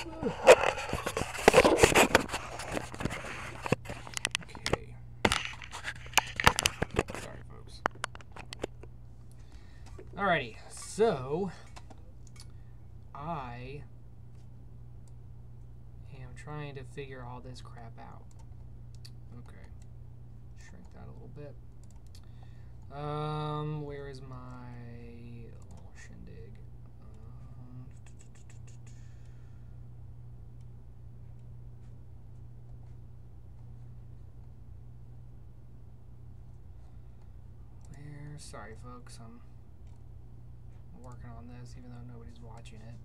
Okay. Sorry, folks. Alrighty, so I am trying to figure all this crap out. Okay. Shrink that a little bit. Where is my shindig? Sorry, folks, I'm working on this even though nobody's watching it.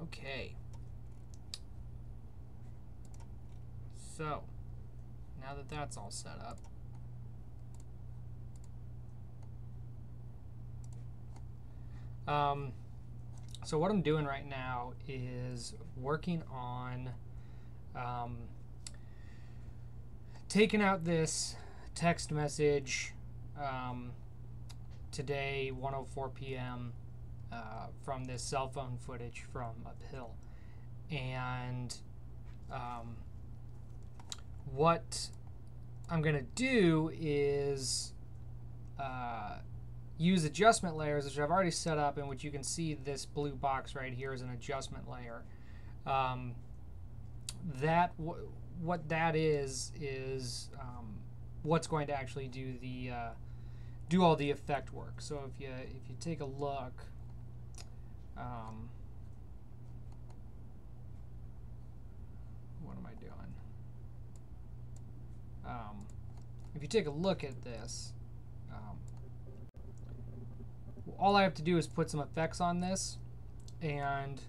Okay. So, now that that's all set up, so what I'm doing right now is working on taking out this text message today, 1:04 p.m. From this cell phone footage from uphill. And what I'm going to do is use adjustment layers, which I've already set up, and which you can see this blue box right here is an adjustment layer. What that is what's going to actually do the do all the effect work. So if you take a look, what am I doing? If you take a look at this, all I have to do is put some effects on this, and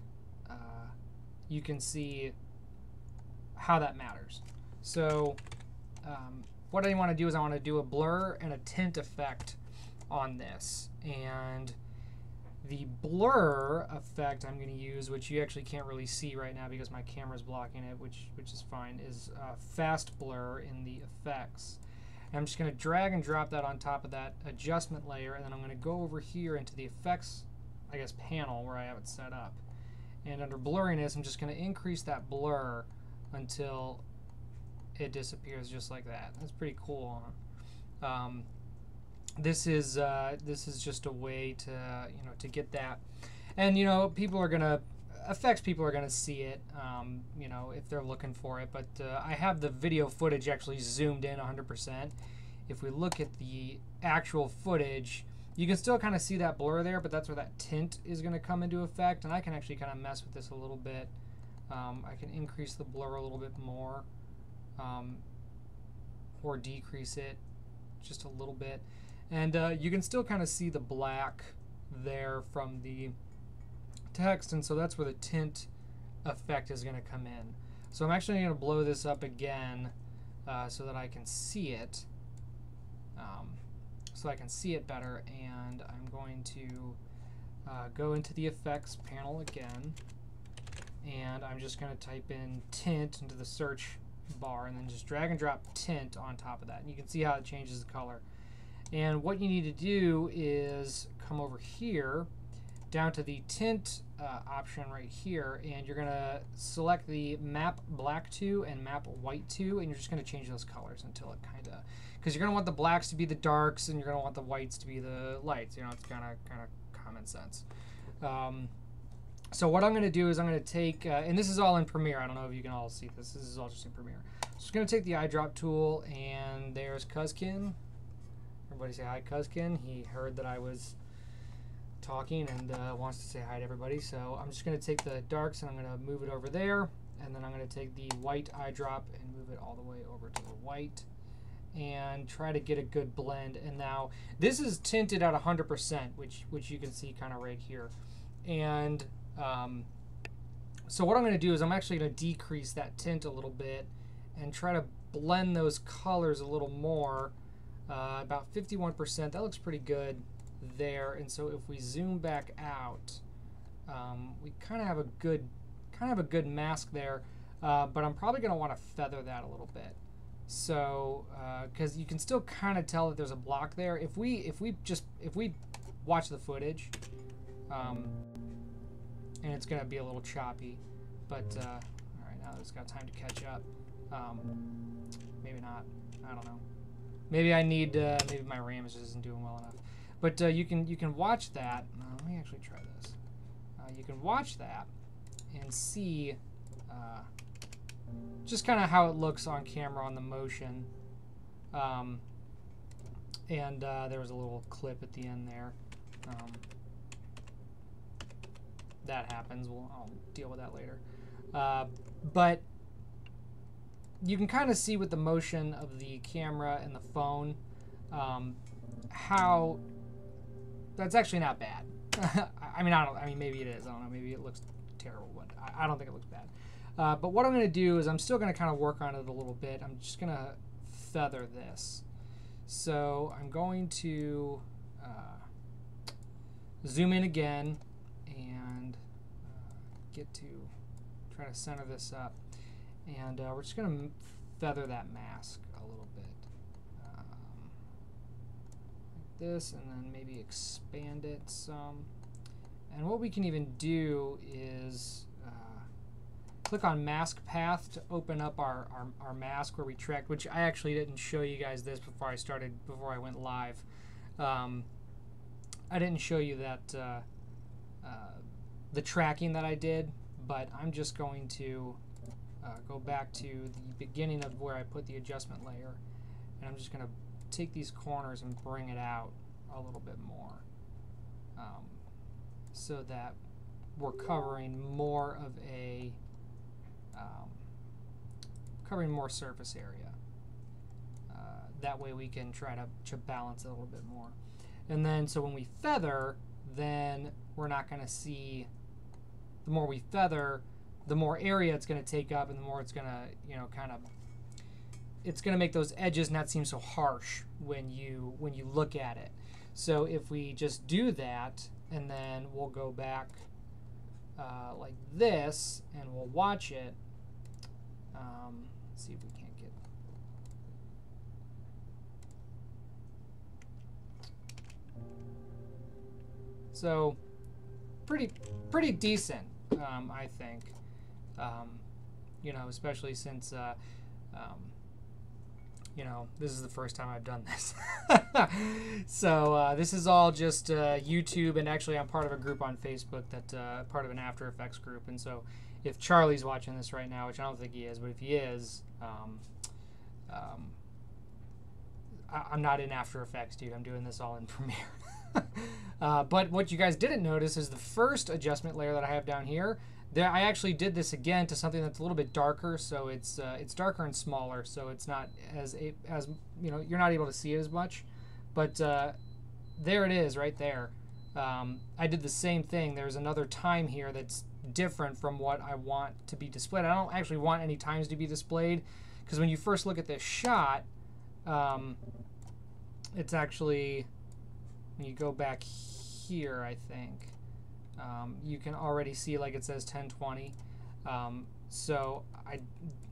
you can see how that matters. So what I want to do is I want to do a blur and a tint effect on this, and the blur effect I'm going to use, which you actually can't really see right now because my camera's blocking it, which is fine, is fast blur in the effects. And I'm just going to drag and drop that on top of that adjustment layer, and then I'm going to go over here into the effects, I guess, panel where I have it set up. And under blurriness, I'm just going to increase that blur until it disappears just like that. That's pretty cool. This is just a way to to get that, and people are gonna people are gonna see it if they're looking for it. But I have the video footage actually zoomed in 100%. If we look at the actual footage, you can still kind of see that blur there, but that's where that tint is going to come into effect. And I can actually kind of mess with this a little bit. I can increase the blur a little bit more, or decrease it just a little bit. And you can still kind of see the black there from the text, and so that's where the tint effect is going to come in. So I'm actually going to blow this up again so that I can see it, better. And I'm going to go into the effects panel again, and I'm just going to type in tint into the search bar, and then just drag and drop tint on top of that, and you can see how it changes the color. And what you need to do is come over here down to the tint option right here, and you're going to select the map black to and map white to, and you're just going to change those colors until it kind of, because you're going to want the blacks to be the darks and you're going to want the whites to be the lights. It's kind of common sense. So what I'm going to do is I'm going to take, and this is all in Premiere. I don't know if you can all see this. This is all just in Premiere. So I'm just going to take the eyedrop tool, and there's Cuzkin. Everybody say hi, Cuzkin. He heard that I was talking and wants to say hi to everybody. So I'm just going to take the darks and I'm going to move it over there, and then I'm going to take the white eye drop and move it all the way over to the white and try to get a good blend. And now this is tinted at 100%, which you can see kind of right here. And so what I'm going to do is I'm actually going to decrease that tint a little bit and try to blend those colors a little more. About 51%. That looks pretty good there. And so if we zoom back out, we kind of have a good mask there. But I'm probably going to want to feather that a little bit. So because you can still kind of tell that there's a block there. If we watch the footage, and it's going to be a little choppy, but all right, now it's got time to catch up. Maybe not. I don't know. Maybe I need maybe my RAM just isn't doing well enough. But you can watch that. Let me actually try this. You can watch that and see just kind of how it looks on camera on the motion. And there was a little clip at the end there. That happens. I'll deal with that later. But you can kind of see with the motion of the camera and the phone how that's actually not bad. I mean, maybe it is. I don't know. Maybe it looks terrible, but I don't think it looks bad. But what I'm going to do is I'm still going to kind of work on it a little bit. I'm just going to feather this. So I'm going to zoom in again and get to try to center this up. And we're just going to feather that mask a little bit. Like this, and then maybe expand it some. And what we can even do is click on mask path to open up our mask where we tracked, which I actually didn't show you guys this before I went live. I didn't show you that the tracking that I did, but I'm just going to go back to the beginning of where I put the adjustment layer, and I'm just going to take these corners and bring it out a little bit more, so that we're covering more of a covering more surface area. That way we can try to balance it a little bit more. And then so when we feather, then we're not going to see, the more we feather, the more area it's going to take up, and the more it's going to, it's going to make those edges not seem so harsh when you look at it. So if we just do that, and then we'll go back like this, and we'll watch it. Let's see if we can't get. So pretty decent, I think. Especially since this is the first time I've done this. So this is all just YouTube, and actually I'm part of a group on Facebook that part of an After Effects group, and so if Charlie's watching this right now, which I don't think he is, but if he is, I'm not in After Effects, dude. I'm doing this all in Premiere. But what you guys didn't notice is the first adjustment layer that I have down here. I actually did this again to something that's a little bit darker, so it's darker and smaller, so it's not as you're not able to see it as much. But there it is, right there. I did the same thing. There's another time here that's different from what I want to be displayed. I don't actually want any times to be displayed, because when you first look at this shot, it's actually, when you go back here, I think, you can already see like it says 1020. So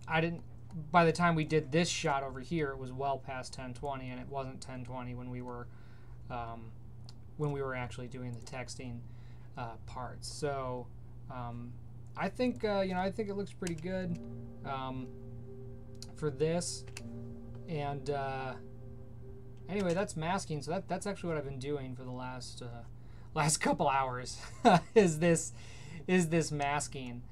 I didn't, by the time we did this shot over here, it was well past 1020, and it wasn't 1020 when we were actually doing the texting parts. So I think I think it looks pretty good for this. And anyway, that's masking. So that's actually what I've been doing for the last couple hours. is this masking?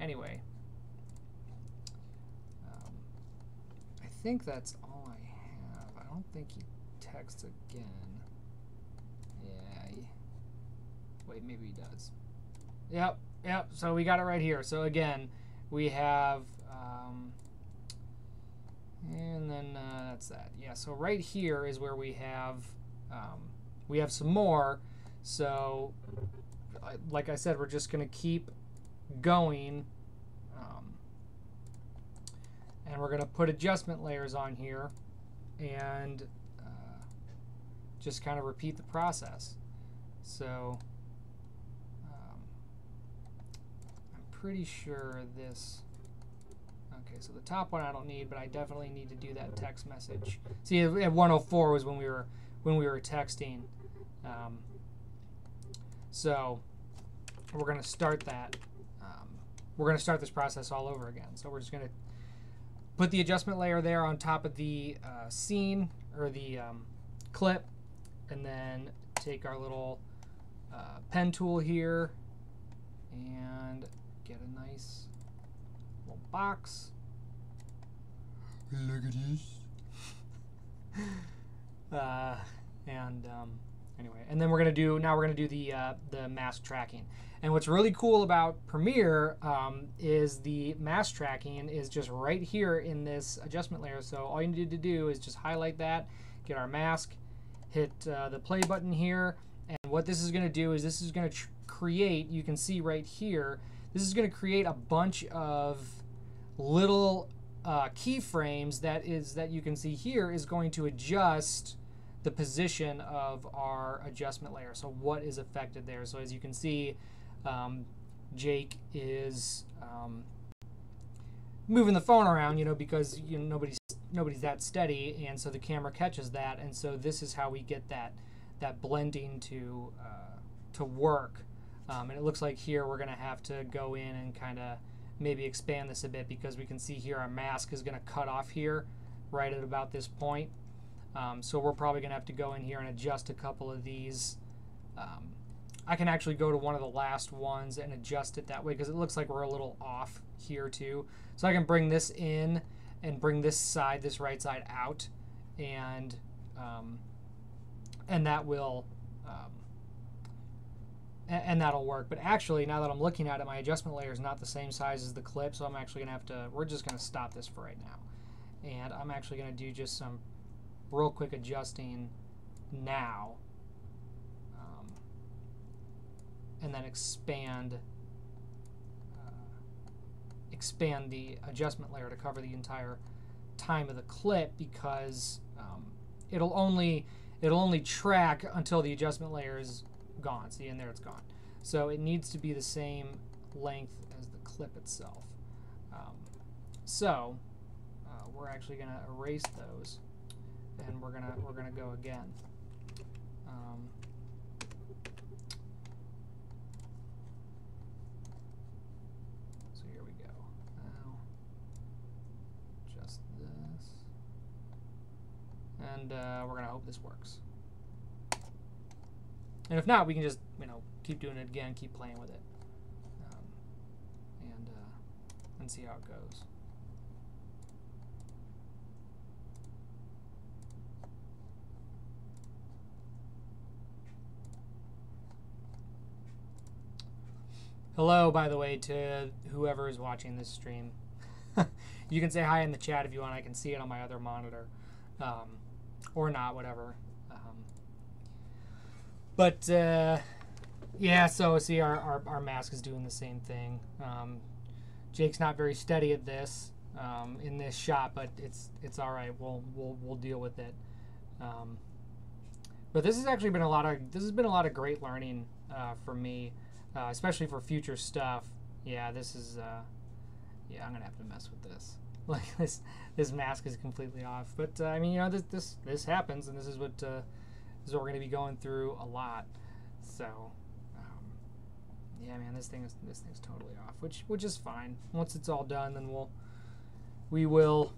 Anyway, I think that's all I have. I don't think he texts again. Yeah. Wait, maybe he does. Yep. So we got it right here. So again, we have, and then that's that. Yeah. So right here is where we have some more. So, like I said, we're just going to keep going, and we're going to put adjustment layers on here, and just kind of repeat the process. So I'm pretty sure this. Okay, so the top one I don't need, but I definitely need to do that text message. See, at 104 was when we were texting. So we're going to start that. We're going to start this process all over again. So we're just going to put the adjustment layer there on top of the scene or the clip, and then take our little pen tool here and get a nice little box. Look at this. Anyway, and then we're gonna do the mask tracking. And what's really cool about Premiere is the mask tracking is just right here in this adjustment layer. So all you need to do is just highlight that, get our mask, hit the play button here, and what this is gonna do is this is gonna create. You can see right here. This is gonna create a bunch of little keyframes that you can see here is going to adjust the position of our adjustment layer. So what is affected there? So as you can see, Jake is moving the phone around, because nobody's that steady, and so the camera catches that, and so this is how we get that blending to work. And it looks like here we're gonna have to go in and kind of maybe expand this a bit, because we can see here our mask is gonna cut off here right at about this point. So we're probably going to have to go in here and adjust a couple of these. I can actually go to one of the last ones and adjust it that way, because it looks like we're a little off here too. So I can bring this in and bring this right side out, and that will and that'll work. But actually, now that I'm looking at it, my adjustment layer is not the same size as the clip, so I'm actually going to have to. We're just going to stop this for right now, and I'm actually going to do just some real quick adjusting now, and then expand the adjustment layer to cover the entire time of the clip, because it'll only track until the adjustment layer is gone. See, and there it's gone. So it needs to be the same length as the clip itself. We're actually going to erase those, and we're gonna go again. So here we go. Now, just this, and we're gonna hope this works. And if not, we can just keep doing it again, keep playing with it, and see how it goes. Hello, by the way, to whoever is watching this stream. You can say hi in the chat if you want. I can see it on my other monitor, or not, whatever. Yeah, so see, our mask is doing the same thing. Jake's not very steady at this in this shot, but it's all right. We'll deal with it. But this has actually been a lot of great learning for me. Especially for future stuff. Yeah, this is yeah, I'm gonna have to mess with this. Like this mask is completely off. But I mean, this happens, and this is what we're gonna be going through a lot. So yeah, man, this thing's totally off, which is fine. Once it's all done, then we will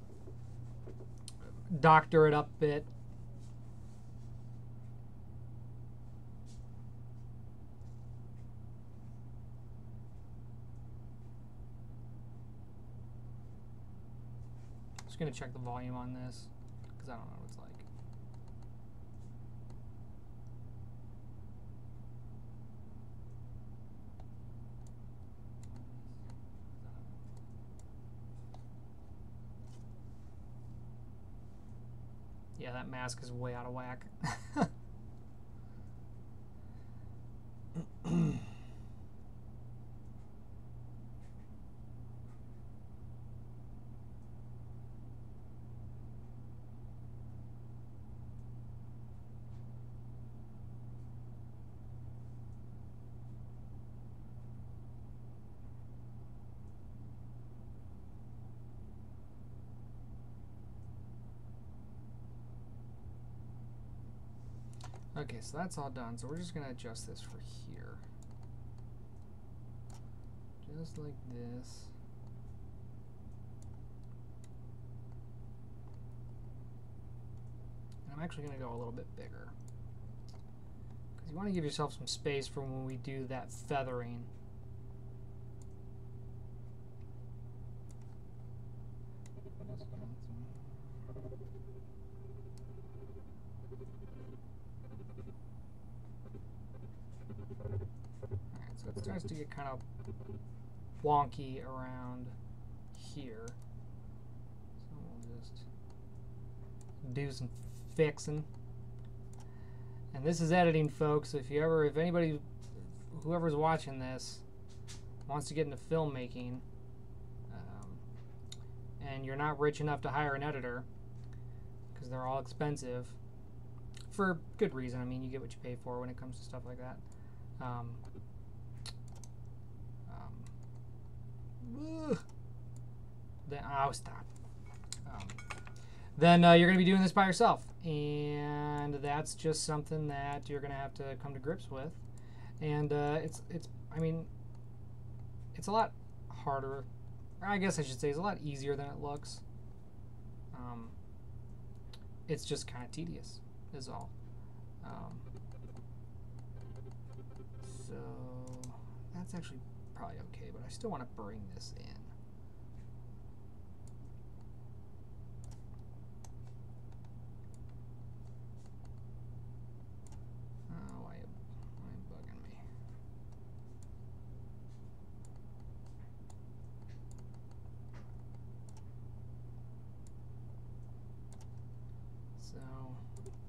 doctor it up a bit. Just gonna check the volume on this, because I don't know what it's like. Yeah, that mask is way out of whack. Okay, so that's all done. So we're just going to adjust this for here. Just like this. And I'm actually going to go a little bit bigger, because you want to give yourself some space for when we do that feathering. Alright, so it starts to get kind of wonky around here. So we'll just do some fixing. And this is editing, folks. If anybody, whoever's watching this, wants to get into filmmaking, and you're not rich enough to hire an editor, because they're all expensive, for good reason. I mean, you get what you pay for when it comes to stuff like that. Then I'll stop. Then you're going to be doing this by yourself, and that's just something that you're going to have to come to grips with. And I mean, it's a lot harder. I guess I should say it's a lot easier than it looks. It's just kind of tedious, is all. So that's actually probably okay, but I still want to bring this in. Oh, why are you bugging me? So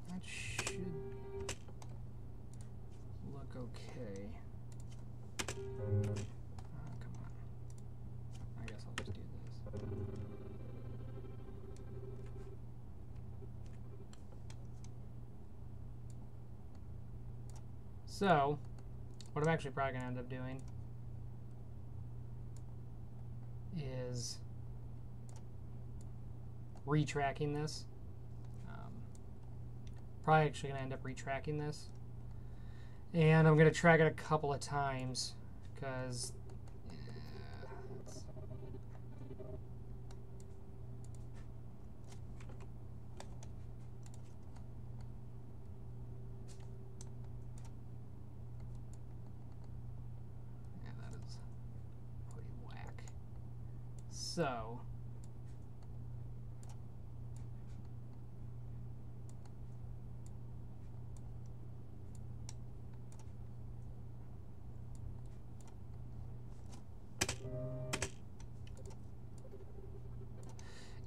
that should look okay. Come on. I guess I'll just do this. So, what I'm actually probably going to end up doing is retracking this. Probably actually going to end up retracking this. And I'm going to track it a couple of times, because that is pretty whack. So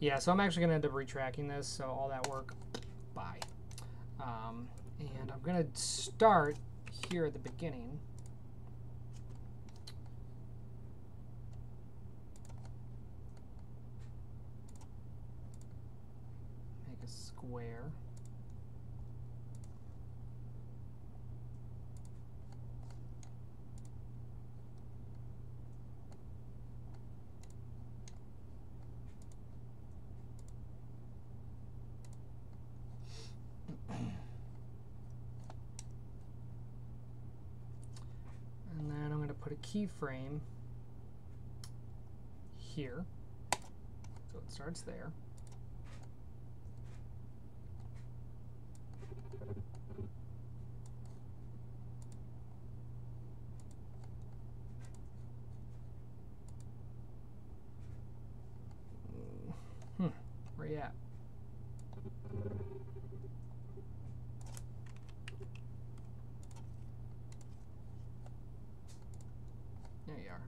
yeah, so I'm actually going to end up retracking this, so all that work, bye. And I'm going to start here at the beginning. Make a square. And then I'm going to put a keyframe here, so it starts there. Where you at? There you are.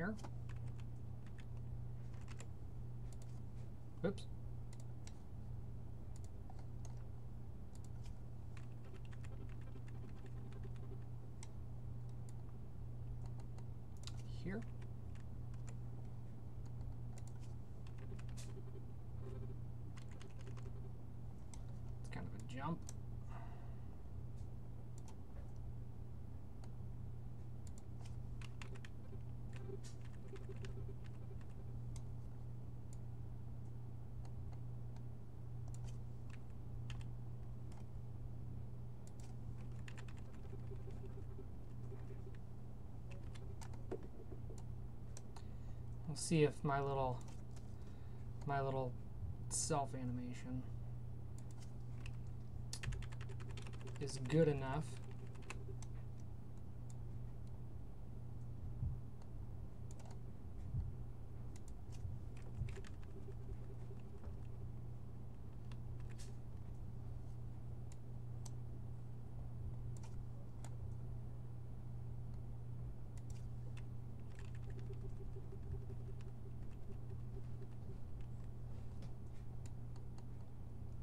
there. Oops. Here. It's kind of a jump. We'll see if my little self animation is good enough.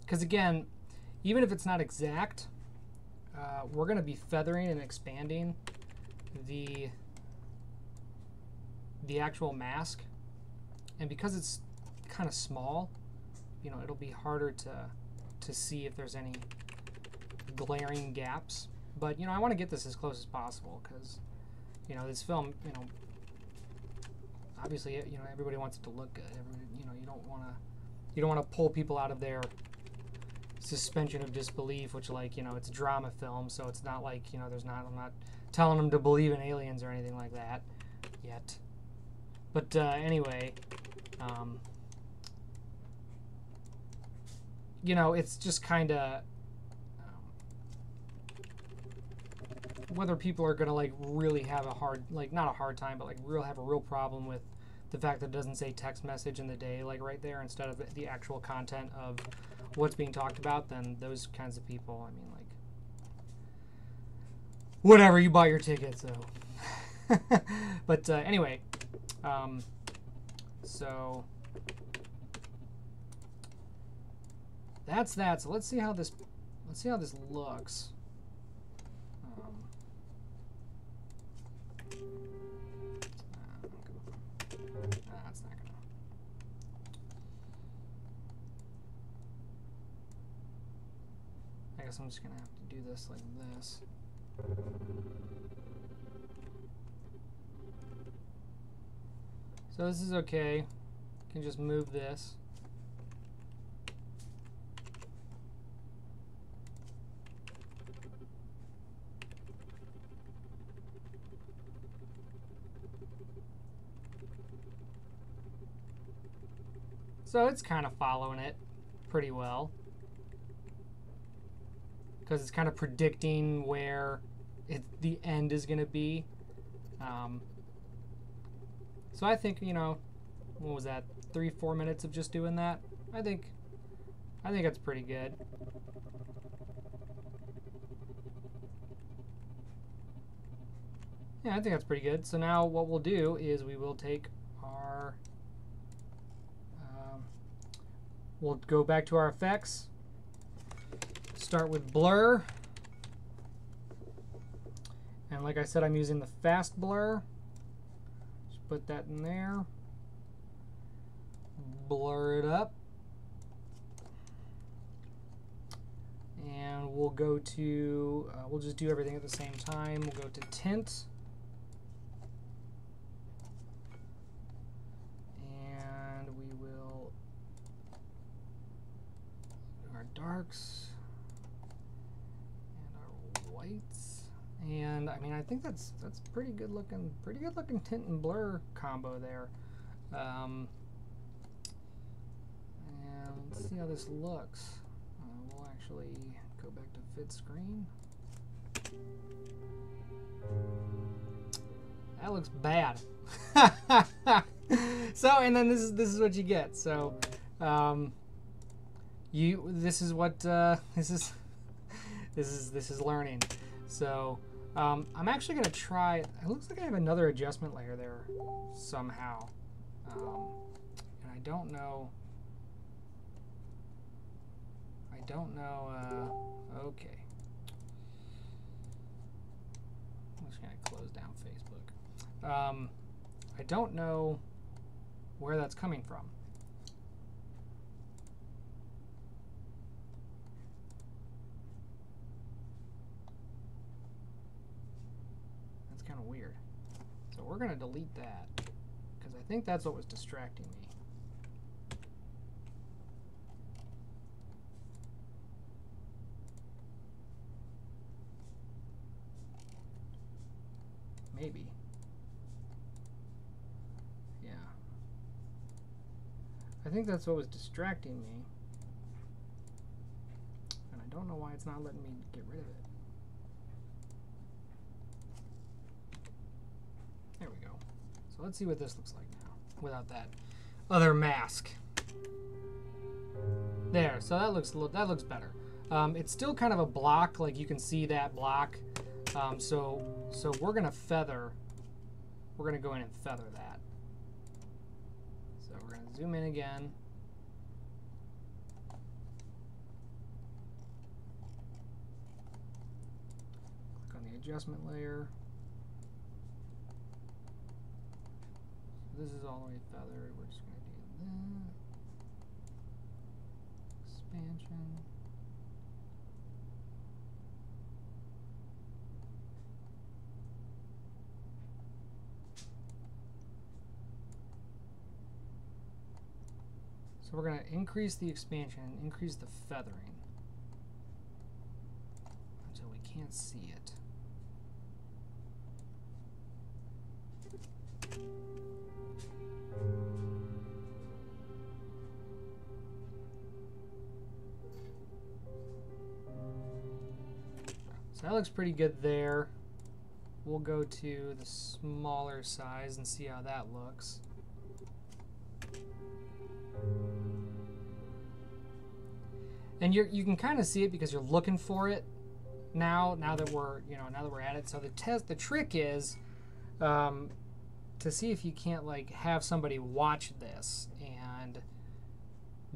Because again, even if it's not exact, we're going to be feathering and expanding the actual mask, and because it's kind of small, you know, it'll be harder to see if there's any glaring gaps. But you know, I want to get this as close as possible because, you know, this film, you know, obviously, you know, everybody wants it to look good. You know, you don't want to pull people out of their suspension of disbelief, which, like, you know, it's a drama film, so it's not like, you know, I'm not telling them to believe in aliens or anything like that yet. But anyway, you know, it's just kind of whether people are gonna like really have a hard, like, not a hard time, but like have a real problem with the fact that it doesn't say text message in the day, like right there, instead of the actual content of what's being talked about, then those kinds of people, I mean, like, whatever, you bought your ticket, so. But anyway, so that's that. So let's see how this looks. That's not gonna. I guess I'm just gonna have to do this like this. So this is okay. You can just move this. So it's kind of following it pretty well, because it's kind of predicting where the end is going to be. So I think, you know, what was that, 3-4 minutes of just doing that? I think that's pretty good. Yeah, I think that's pretty good. So now what we'll do is we will take our, we'll go back to our effects, start with blur, and like I said, I'm using the fast blur. Just put that in there, blur it up, and we'll go to, we'll just do everything at the same time. We'll go to tint, and we will do our darks and our whites. And I mean, I think that's pretty good looking tint and blur combo there. And let's see how this looks. We'll actually go back to fit screen. That looks bad. So, and then this is what you get. So, this is what this is learning. So, I'm actually going to try, it looks like I have another adjustment layer there somehow. And I don't know, okay. I'm just going to close down Facebook. I don't know where that's coming from. That's kind of weird. So we're going to delete that because I think that's what was distracting me. Maybe. Yeah. I think that's what was distracting me. And I don't know why it's not letting me get rid of it. There we go. So let's see what this looks like now without that other mask. There, so that looks better. It's still kind of a block, like you can see that block. So we're gonna feather. We're gonna go in and feather that. So we're gonna zoom in again. Click on the adjustment layer. So this is all the way feathered. We're just gonna do that. Expansion. So we're going to increase the expansion and increase the feathering until we can't see it. So that looks pretty good there. We'll go to the smaller size and see how that looks. And you can kind of see it because you're looking for it now that we're at it. So the trick is to see if you can't like have somebody watch this and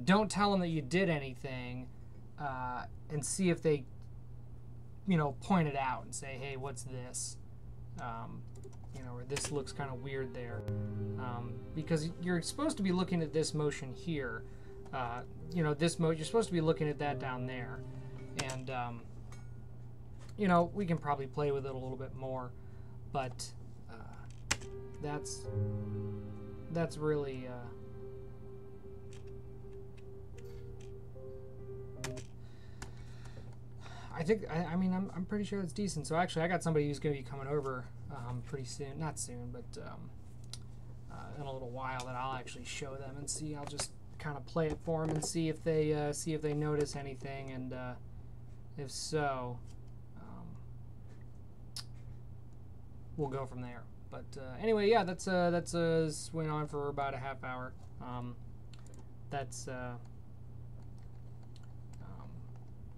don't tell them that you did anything, and see if they point it out and say, hey, what's this? Or this looks kind of weird there, because you're supposed to be looking at this motion here. This mode, you're supposed to be looking at that down there, and we can probably play with it a little bit more, but that's really I'm pretty sure it's decent. So actually, I got somebody who's going to be coming over pretty soon, not soon, but in a little while, that I'll actually show them and see. I'll just kind of play it for them and see if they notice anything, and if so, we'll go from there. But anyway, yeah, that's went on for about a half hour.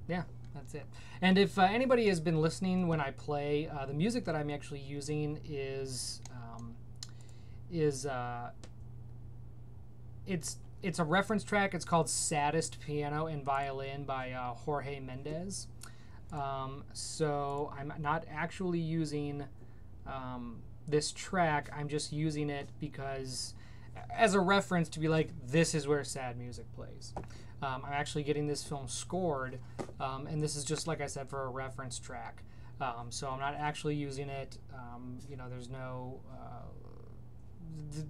Yeah, that's it. And if anybody has been listening when I play, the music that I'm actually using is it's a reference track. It's called Saddest Piano and Violin by Jorge Mendez. So I'm not actually using this track. I'm just using it because as a reference to be like, this is where sad music plays. I'm actually getting this film scored, and this is just, like I said, for a reference track. So I'm not actually using it. There's no...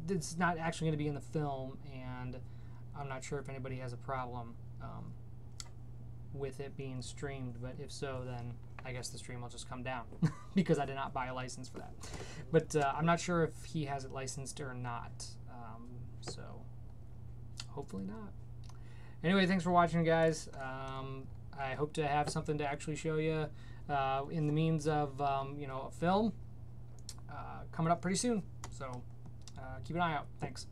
it's not actually going to be in the film, and I'm not sure if anybody has a problem with it being streamed, but if so, then I guess the stream will just come down because I did not buy a license for that. But I'm not sure if he has it licensed or not, so hopefully not. Anyway, thanks for watching, guys. I hope to have something to actually show you in the means of a film coming up pretty soon. So keep an eye out. Thanks.